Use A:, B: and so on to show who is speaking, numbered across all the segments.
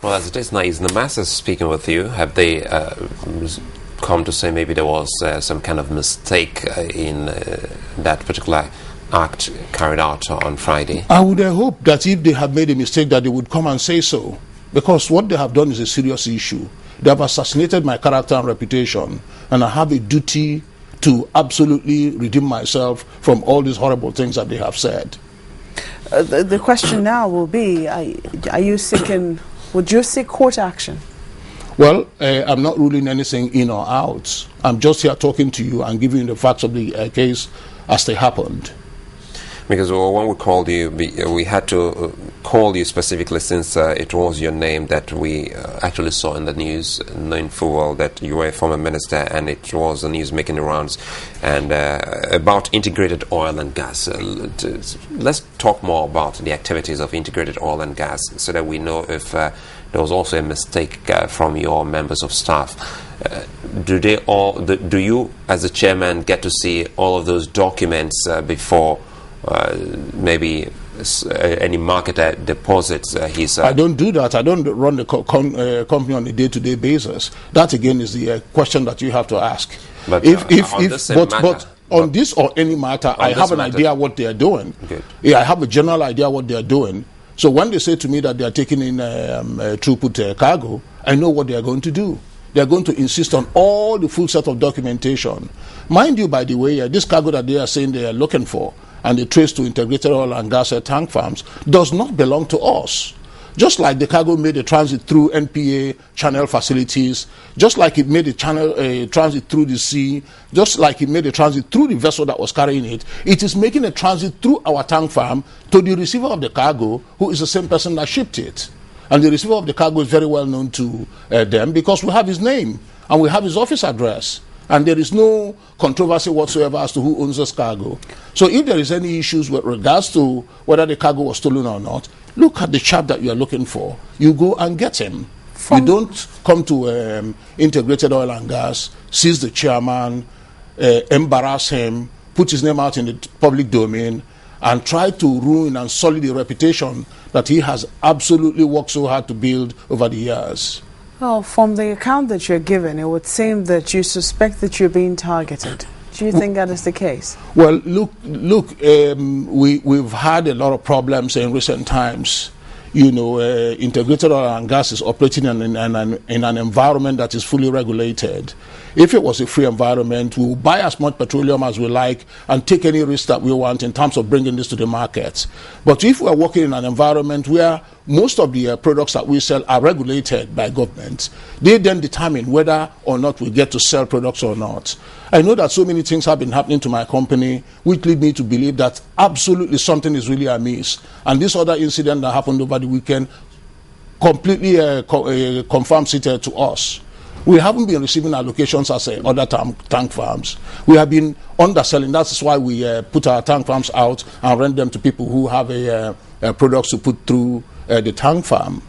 A: Well, as it is now, is NIMASA speaking with you? Have they come to say maybe there was some kind of mistake in that particular act carried out on Friday?
B: I would hope that if they have made a mistake that they would come and say so, because what they have done is a serious issue. They have assassinated my character and reputation, and I have a duty to absolutely redeem myself from all these horrible things that they have said.
C: The question now will be, are you seeking, would you seek court action?
B: Well, I'm not ruling anything in or out. I'm just here talking to you and giving you the facts of the case as they happened.
A: Because when we called you, we had to call you specifically since it was your name that we actually saw in the news, knowing full well that you were a former minister, and it was the news making the rounds, and about integrated oil and gas. Let's talk more about the activities of integrated oil and gas so that we know if there was also a mistake from your members of staff. Do you, as the chairman, get to see all of those documents before maybe any market deposits?
B: I don't do that. I don't run the company on a day-to-day basis. That again is the question that you have to ask. But on this or any matter, I have an idea what they are doing.
A: Good.
B: Yeah, I have a general idea what they are doing. So when they say to me that they are taking in throughput cargo, I know what they are going to do. They are going to insist on all the full set of documentation. Mind you, by the way, this cargo that they are saying they are looking for and they trace to integrated oil and gas tank farms does not belong to us. Just like the cargo made a transit through NPA channel facilities, just like it made a transit through the sea, just like it made a transit through the vessel that was carrying it, it is making a transit through our tank farm to the receiver of the cargo, who is the same person that shipped it. And the receiver of the cargo is very well known to them because we have his name and we have his office address. And there is no controversy whatsoever as to who owns this cargo. So if there is any issues with regards to whether the cargo was stolen or not, look at the chap that you are looking for. You go and get him. You don't come to integrated oil and gas, seize the chairman, embarrass him, put his name out in the public domain, and try to ruin and sully the reputation that he has absolutely worked so hard to build over the years.
C: Well, from the account that you're given, it would seem that you suspect that you're being targeted. Do you think that is the case? Well,
B: look. We've had a lot of problems in recent times. You know, integrated oil and gas is operating in an environment that is fully regulated. If it was a free environment, we will buy as much petroleum as we like and take any risk that we want in terms of bringing this to the market. But if we are working in an environment where most of the products that we sell are regulated by government, they then determine whether or not we get to sell products or not. I know that so many things have been happening to my company, which lead me to believe that absolutely something is really amiss. And this other incident that happened over the weekend completely confirms it to us. We haven't been receiving allocations as other tank farms. We have been underselling. That's why we put our tank farms out and rent them to people who have products to put through the tank farm.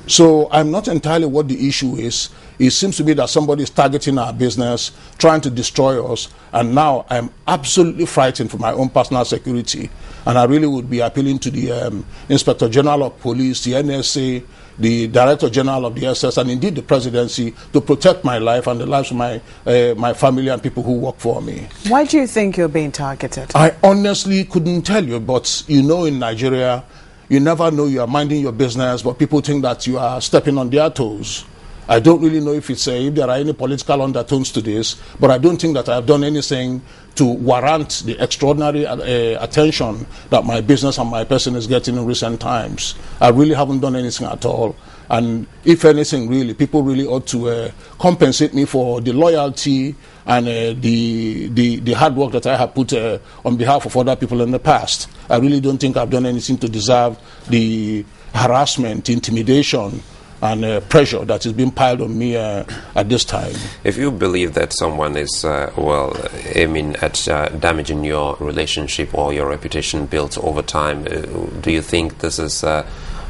B: So I'm not entirely what the issue is. It seems to me that somebody is targeting our business, trying to destroy us, and now I'm absolutely frightened for my own personal security. And I really would be appealing to the Inspector General of Police, the NSA, the Director General of the SS, and indeed the Presidency, to protect my life and the lives of my family and people who work for me.
C: Why do you think you're being targeted?
B: I honestly couldn't tell you, but you know, in Nigeria, you never know. You are minding your business, but people think that you are stepping on their toes. I don't really know if there are any political undertones to this, but I don't think that I have done anything to warrant the extraordinary attention that my business and my person is getting in recent times. I really haven't done anything at all. And if anything, really, people really ought to compensate me for the loyalty and the hard work that I have put on behalf of other people in the past. I really don't think I've done anything to deserve the harassment, intimidation, and pressure that is being piled on me at this time.
A: If you believe that someone is, aiming at damaging your relationship or your reputation built over time, do you think this is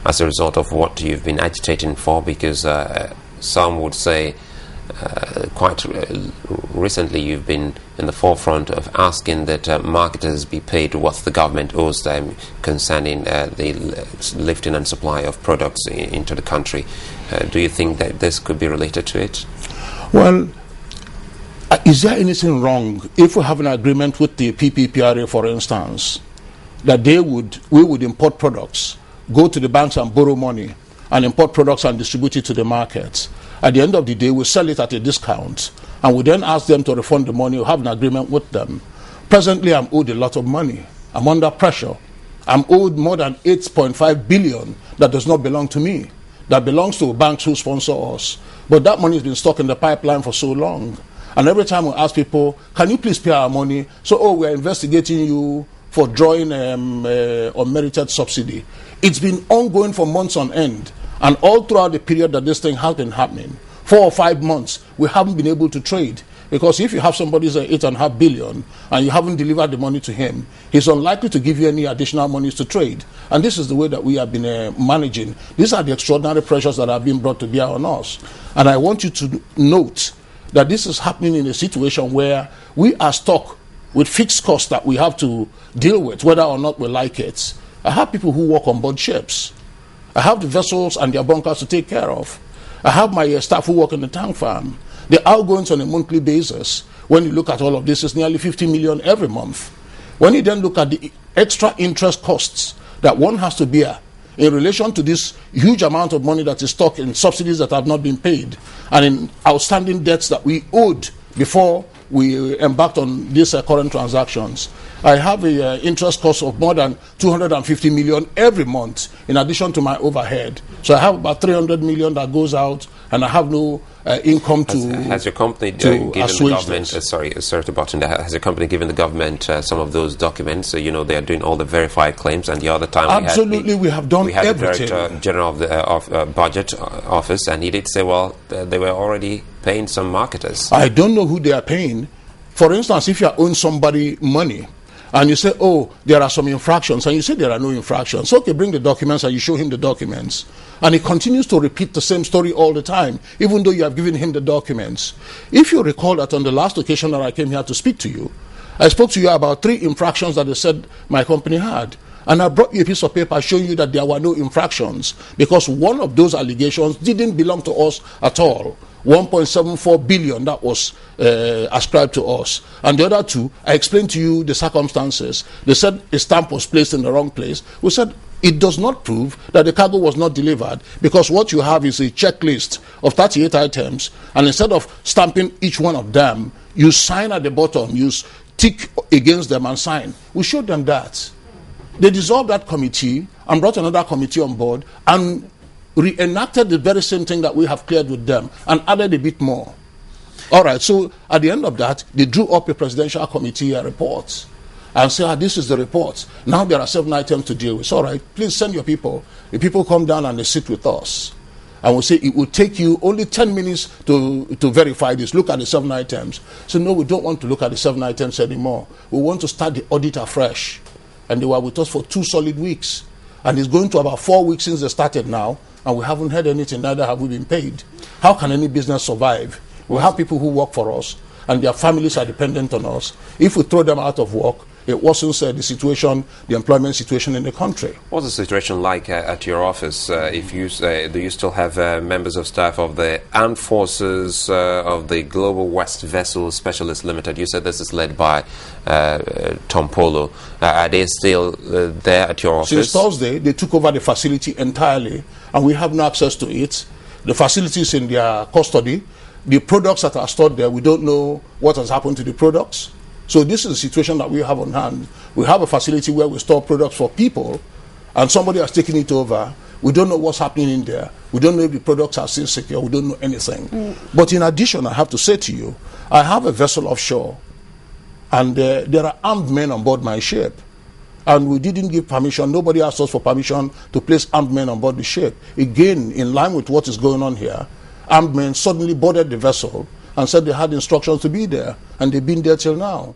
A: as a result of what you've been agitating for? Because some would say quite recently you've been in the forefront of asking that marketers be paid what the government owes them concerning the lifting and supply of products into the country. Do you think that this could be related to it?
B: Well, is there anything wrong if we have an agreement with the PPPRA, for instance, that we would import products, go to the banks and borrow money, and import products and distribute it to the markets? At the end of the day, we sell it at a discount, and we then ask them to refund the money or have an agreement with them. Presently, I'm owed a lot of money. I'm under pressure. I'm owed more than 8.5 billion that does not belong to me, that belongs to banks who sponsor us. But that money has been stuck in the pipeline for so long. And every time we ask people, can you please pay our money? So, oh, we're investigating you for drawing unmerited subsidy. It's been ongoing for months on end. And all throughout the period that this thing has been happening, 4 or 5 months, we haven't been able to trade. Because if you have somebody's 8.5 billion and you haven't delivered the money to him, he's unlikely to give you any additional monies to trade. And this is the way that we have been managing. These are the extraordinary pressures that have been brought to bear on us. And I want you to note that this is happening in a situation where we are stuck with fixed costs that we have to deal with, whether or not we like it. I have people who work on board ships. I have the vessels and their bunkers to take care of. I have my staff who work in the tank farm. The outgoings on a monthly basis, when you look at all of this, is nearly 50 million every month. When you then look at the extra interest costs that one has to bear in relation to this huge amount of money that is stuck in subsidies that have not been paid and in outstanding debts that we owed before we embarked on these current transactions, I have an interest cost of more than 250 million every month in addition to my overhead. So I have about 300 million that goes out, and I have no income
A: has your company given the government, has your company given the government some of those documents, so you know they are doing all the verified claims? And the other time
B: we have done everything.
A: The Director General of the Budget Office, and he did say, well, they were already paying some marketers.
B: I don't know who they are paying. For instance, if you are owing somebody money, and you say, oh, there are some infractions, and you say there are no infractions. Okay, bring the documents, and you show him the documents. And he continues to repeat the same story all the time, even though you have given him the documents. If you recall that on the last occasion that I came here to speak to you, I spoke to you about 3 infractions that they said my company had. And I brought you a piece of paper showing you that there were no infractions, because one of those allegations didn't belong to us at all. 1.74 billion that was ascribed to us, and the other 2, I explained to you the circumstances. They said a stamp was placed in the wrong place. We said it does not prove that the cargo was not delivered, because what you have is a checklist of 38 items, and instead of stamping each one of them, you sign at the bottom, you tick against them and sign. We showed them that. They dissolved that committee and brought another committee on board and reenacted the very same thing that we have cleared with them and added a bit more. All right, so at the end of that, they drew up a presidential committee report and said, this is the report. Now there are 7 items to deal with. All right, please send your people. The people come down and they sit with us. And we say, it will take you only 10 minutes to verify this. Look at the 7 items. So no, we don't want to look at the 7 items anymore. We want to start the audit afresh. And they were with us for 2 solid weeks. And it's going to about 4 weeks since they started now. And we haven't heard anything, neither have we been paid. How can any business survive? We have people who work for us, and their families are dependent on us. If we throw them out of work, it worsens the employment situation in the country.
A: What's the situation like at your office? Do you still have members of staff of the Armed Forces of the Global West Vessel Specialist Limited? You said this is led by Tom Polo. Are they still there at your office?
B: Since Thursday, they took over the facility entirely, and we have no access to it. The facility is in their custody. The products that are stored there, we don't know what has happened to the products. So this is the situation that we have on hand. We have a facility where we store products for people, and somebody has taken it over. We don't know what's happening in there. We don't know if the products are still secure. We don't know anything. But in addition, I have to say to you, I have a vessel offshore, and there are armed men on board my ship. And we didn't give permission. Nobody asked us for permission to place armed men on board the ship. Again, in line with what is going on here, armed men suddenly boarded the vessel and said they had instructions to be there, and they've been there till now.